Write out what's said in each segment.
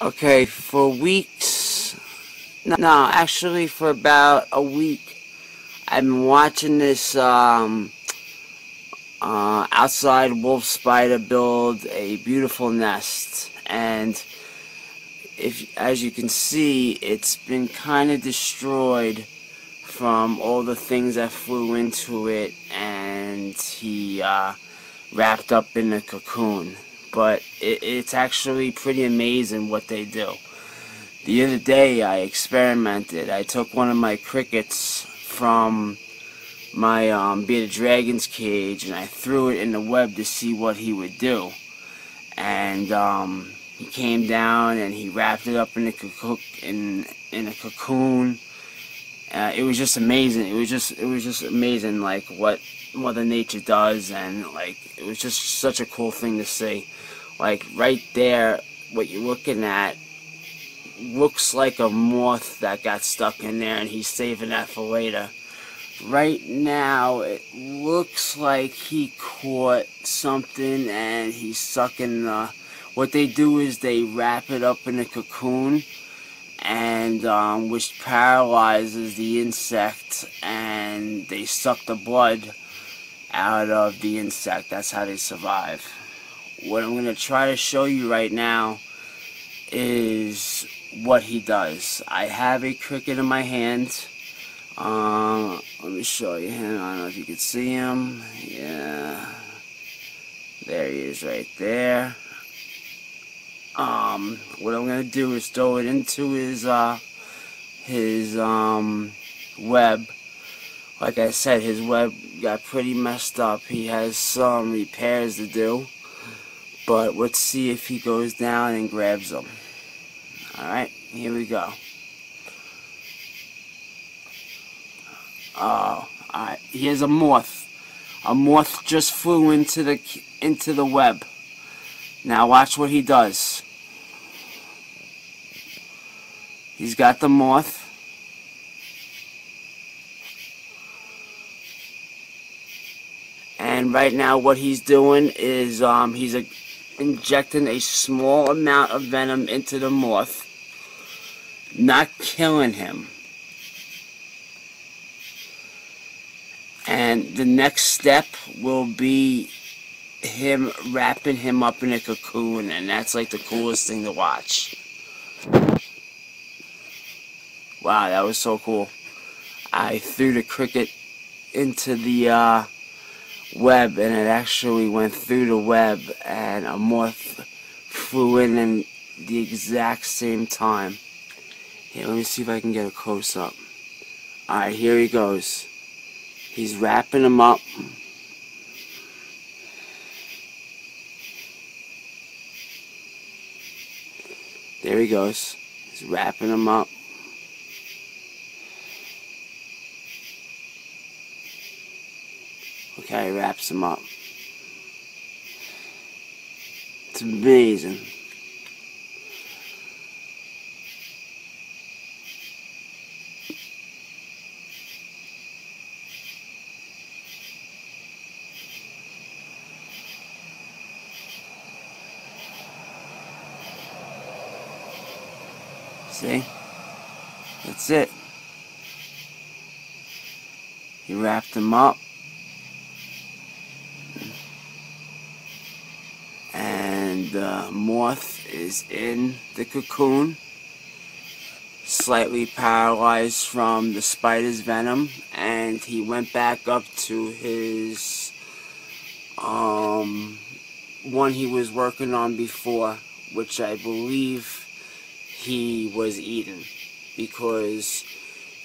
Okay, for weeks, no, actually for about a week, I've been watching this outside wolf spider build a beautiful nest, and as you can see, it's been kind of destroyed from all the things that flew into it, and he wrapped up in a cocoon. But it's actually pretty amazing what they do. The other day I experimented. I took one of my crickets from my bearded dragon's cage and I threw it in the web to see what he would do. And he came down and he wrapped it up in a cocoon. It was just amazing. It was just amazing, like what Mother Nature does, and like it was just such a cool thing to see. Like right there, what you're looking at looks like a moth that got stuck in there, and he's saving that for later. Right now, it looks like he caught something and he's sucking the. What they do is they wrap it up in a cocoon, and which paralyzes the insect, and they suck the blood out of the insect. That's how they survive. What I'm going to try to show you right now is what he does. I have a cricket in my hand. Let me show you him. I don't know if you can see him. Yeah. There he is right there. What I'm going to do is throw it into his web. Like I said, his web got pretty messed up. He has some repairs to do. But let's see if he goes down and grabs them. Alright, here we go. Oh, alright. Here's a moth. A moth just flew into the web. Now watch what he does. He's got the moth. And right now what he's doing is he's injecting a small amount of venom into the moth, not killing him. And the next step will be him wrapping him up in a cocoon, and that's like the coolest thing to watch. Wow, that was so cool. I threw the cricket into the web, and it actually went through the web, and a moth flew in the exact same time. Here, let me see if I can get a close-up. Alright, here he goes. He's wrapping him up. There he goes. He's wrapping him up. Okay, he wraps him up. It's amazing. See? That's it. He wrapped him up. And the moth is in the cocoon, slightly paralyzed from the spider's venom, and he went back up to his one he was working on before, which I believe he was eating, because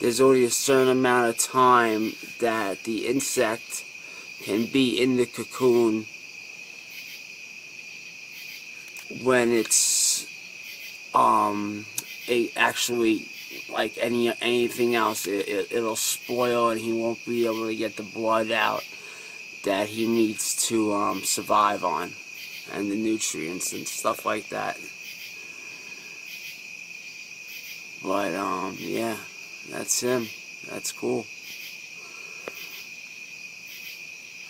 there's only a certain amount of time that the insect can be in the cocoon when it's actually like anything else, it'll spoil, and he won't be able to get the blood out that he needs to survive on, and the nutrients and stuff like that. But yeah, that's him. That's cool.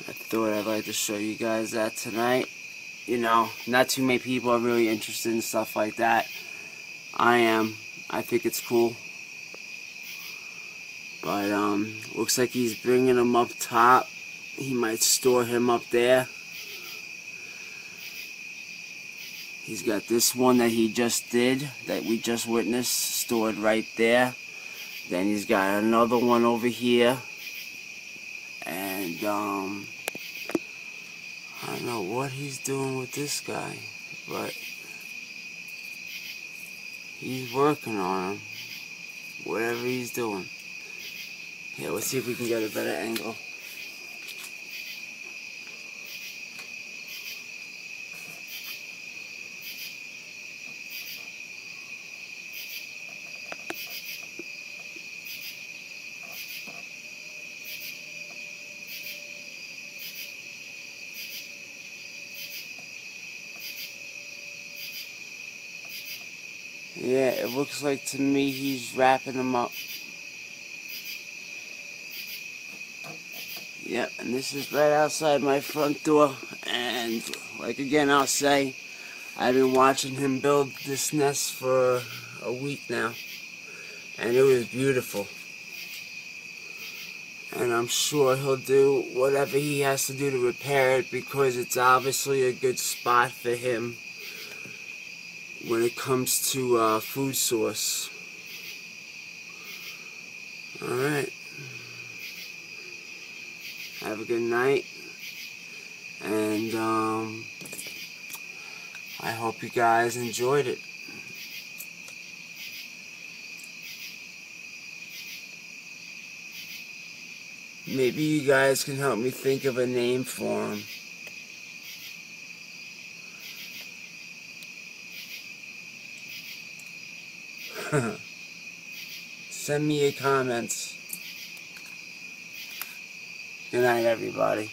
I thought I'd like to show you guys that tonight. You know, not too many people are really interested in stuff like that. I am. I think it's cool. But, looks like he's bringing him up top. He might store him up there. He's got this one that he just did, that we just witnessed, stored right there. Then he's got another one over here. And, I don't know what he's doing with this guy, but he's working on him. Whatever he's doing. Here, let's see if we can get a better angle. Yeah, it looks like to me he's wrapping them up. Yep, and this is right outside my front door. And like again, I'll say, I've been watching him build this nest for a week now. And it was beautiful. And I'm sure he'll do whatever he has to do to repair it, because it's obviously a good spot for him when it comes to food source. Alright. Have a good night. And I hope you guys enjoyed it. Maybe you guys can help me think of a name for him. Send me your comments. Good night, everybody.